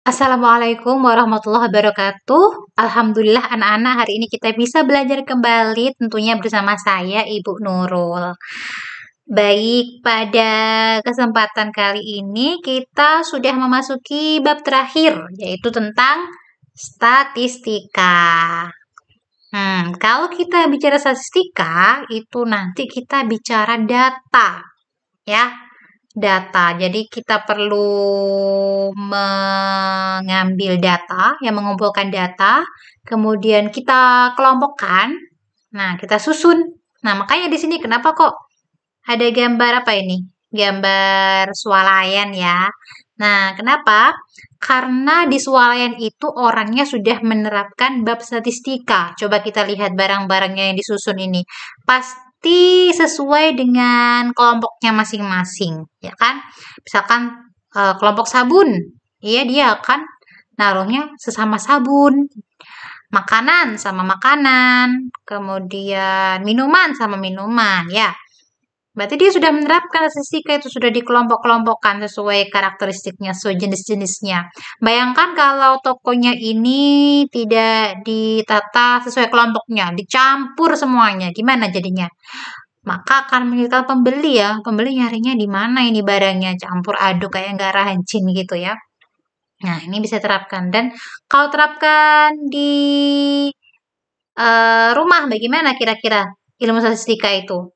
Assalamualaikum warahmatullahi wabarakatuh. Alhamdulillah anak-anak hari ini kita bisa belajar kembali tentunya bersama saya Ibu Nurul. Baik, pada kesempatan kali ini kita sudah memasuki bab terakhir yaitu tentang statistika. Kalau kita bicara statistika itu nanti kita bicara data ya. Data. Jadi kita perlu mengambil data, mengumpulkan data, kemudian kita kelompokkan. Nah, kita susun. Nah, makanya di sini kenapa kok ada gambar apa ini? Gambar swalayan ya. Nah, kenapa? Karena di swalayan itu orangnya sudah menerapkan bab statistika. Coba kita lihat barang-barangnya yang disusun ini. Pasti sesuai dengan kelompoknya masing-masing, ya kan? Misalkan kelompok sabun, iya dia akan naruhnya sesama sabun. Makanan sama makanan, kemudian minuman sama minuman, ya. Berarti dia sudah menerapkan statistika itu sudah dikelompok-kelompokkan sesuai karakteristiknya, sesuai jenis-jenisnya. Bayangkan kalau tokonya ini tidak ditata sesuai kelompoknya, dicampur semuanya, gimana jadinya? Maka akan menyulitkan pembeli ya. Pembeli nyarinya di mana ini barangnya, campur aduk kayak nggak rajin gitu ya. Nah, ini bisa terapkan. Dan kalau terapkan di rumah, bagaimana kira-kira ilmu statistika itu?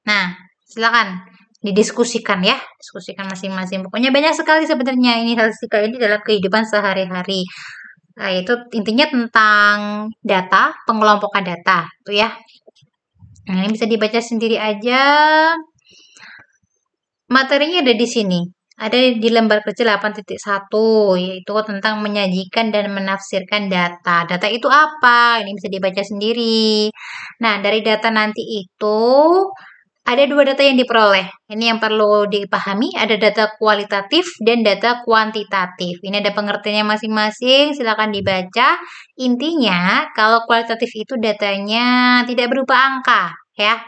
Nah, silakan didiskusikan ya, diskusikan masing-masing. Pokoknya banyak sekali sebenarnya ini statistika ini dalam kehidupan sehari-hari. Nah, itu intinya tentang data, pengelompokan data, tuh ya. Nah, ini bisa dibaca sendiri aja. Materinya ada di sini. Ada di lembar kerja 8.1, yaitu tentang menyajikan dan menafsirkan data. Data itu apa? Ini bisa dibaca sendiri. Nah, dari data nanti itu ada dua data yang diperoleh. Ini yang perlu dipahami, ada data kualitatif dan data kuantitatif. Ini ada pengertiannya masing-masing, silakan dibaca. Intinya, kalau kualitatif itu datanya tidak berupa angka, ya.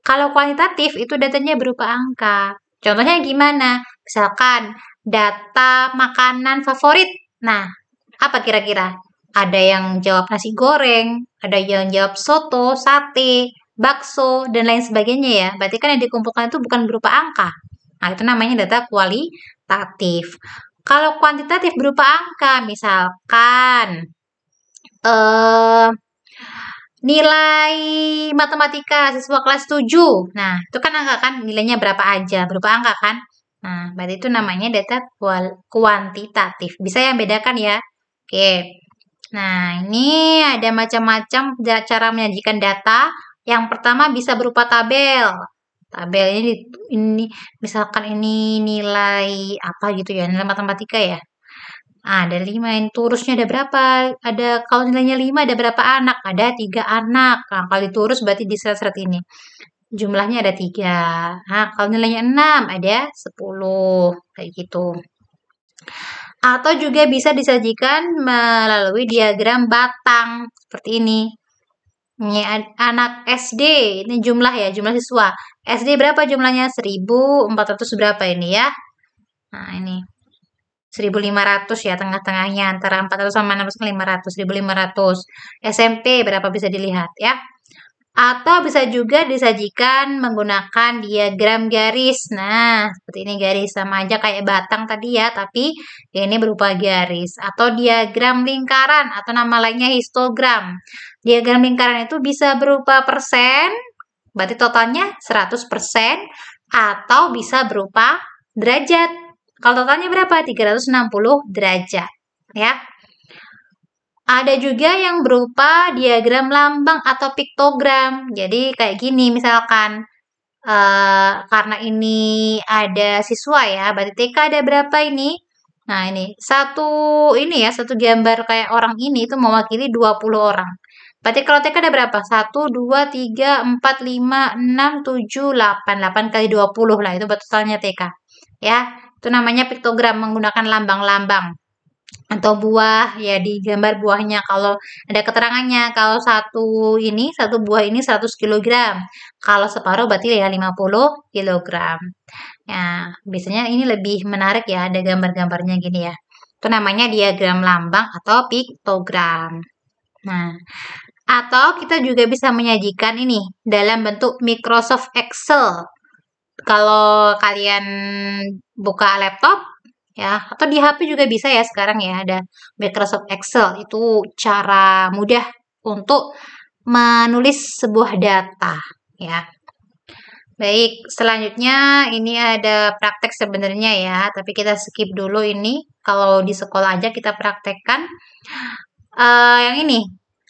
Kalau kuantitatif itu datanya berupa angka. Contohnya gimana? Misalkan data makanan favorit. Nah, apa kira-kira? Ada yang jawab nasi goreng, ada yang jawab soto, sate, bakso, dan lain sebagainya ya. Berarti kan yang dikumpulkan itu bukan berupa angka. Nah, itu namanya data kualitatif. Kalau kuantitatif berupa angka, misalkan nilai matematika siswa kelas 7. Nah, itu kan angka kan, nilainya berapa aja, berupa angka kan. Nah, berarti itu namanya data kuantitatif. Bisa yang bedakan ya? Oke. Nah, ini ada macam-macam cara menyajikan data. Yang pertama bisa berupa tabel. Tabel ini misalkan ini nilai apa gitu ya, nilai matematika ya. Ada 5, ini turusnya ada berapa? Ada kalau nilainya 5 ada berapa anak? Ada 3 anak. Nah, kalau diturus berarti di seret-seret ini. Jumlahnya ada 3. Nah, kalau nilainya 6 ada 10. Kayak gitu. Atau juga bisa disajikan melalui diagram batang seperti ini. Ini anak SD, ini jumlah ya, jumlah siswa. SD berapa jumlahnya? 1400 berapa ini ya? Nah, ini 1500 ya, tengah-tengahnya antara 400 sama 600 500, 1500. SMP berapa bisa dilihat ya. Atau bisa juga disajikan menggunakan diagram garis. Nah, seperti ini garis, sama aja kayak batang tadi ya, tapi ini berupa garis. Atau diagram lingkaran atau nama lainnya histogram. Diagram lingkaran itu bisa berupa persen, berarti totalnya 100%, atau bisa berupa derajat. Kalau totalnya berapa? 360 derajat. Ya. Ada juga yang berupa diagram lambang atau piktogram. Jadi kayak gini misalkan. Karena ini ada siswa ya, berarti TK ada berapa ini? Nah ini, satu gambar kayak orang ini itu mewakili 20 orang. Berarti kalau TK ada berapa? 1, 2, 3, 4, 5, 6, 7, 8. 8 kali 20 lah, itu totalnya TK. Ya, itu namanya piktogram menggunakan lambang-lambang atau buah ya, digambar buahnya. Kalau ada keterangannya, kalau satu buah ini 100 kg, kalau separuh berarti ya 50 kg. Ya, biasanya ini lebih menarik ya, ada gambar-gambarnya gini ya. Itu namanya diagram lambang atau piktogram. Nah, atau kita juga bisa menyajikan ini dalam bentuk Microsoft Excel. Kalau kalian buka laptop ya, atau di HP juga bisa ya sekarang ya, ada Microsoft Excel. Itu cara mudah untuk menulis sebuah data ya. Baik, selanjutnya ini ada praktek sebenarnya ya, tapi kita skip dulu ini. Kalau di sekolah aja kita praktekkan. Yang ini,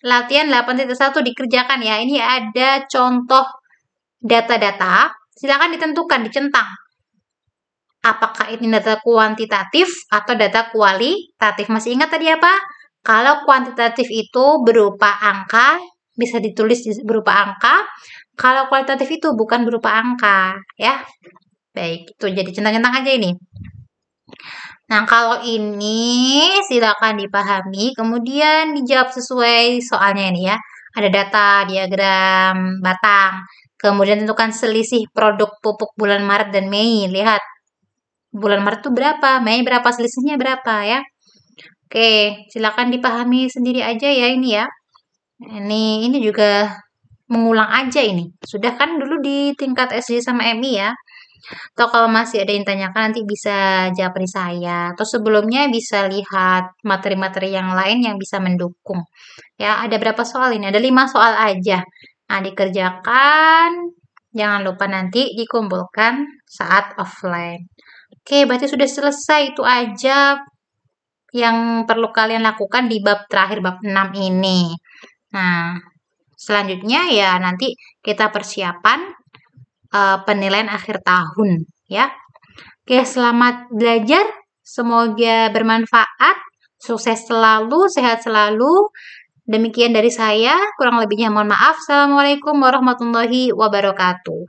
latihan 8.1 dikerjakan ya. Ini ada contoh data-data. Silakan ditentukan, dicentang. Apakah ini data kuantitatif atau data kualitatif? Masih ingat tadi apa? Kalau kuantitatif itu berupa angka, bisa ditulis berupa angka. Kalau kualitatif itu bukan berupa angka, ya. Baik, itu jadi centang-centang aja ini. Nah, kalau ini silakan dipahami, kemudian dijawab sesuai soalnya ini ya. Ada data, diagram, batang. Kemudian tentukan selisih produk pupuk bulan Maret dan Mei. Lihat, bulan Maret itu berapa, Mei berapa, selisihnya berapa ya. Oke, silakan dipahami sendiri aja ya ini ya. Ini juga mengulang aja ini. Sudah kan dulu di tingkat SD sama MI ya. Atau kalau masih ada yang tanyakan nanti bisa japri saya. Atau sebelumnya bisa lihat materi-materi yang lain yang bisa mendukung. Ya, ada berapa soal ini? Ada 5 soal aja. Nah, dikerjakan. Jangan lupa nanti dikumpulkan saat offline. Oke, berarti sudah selesai. Itu aja yang perlu kalian lakukan di bab terakhir, bab 6 ini. Nah, selanjutnya ya nanti kita persiapan penilaian akhir tahun ya. Oke, selamat belajar. Semoga bermanfaat. Sukses selalu, sehat selalu. Demikian dari saya. Kurang lebihnya mohon maaf. Assalamualaikum warahmatullahi wabarakatuh.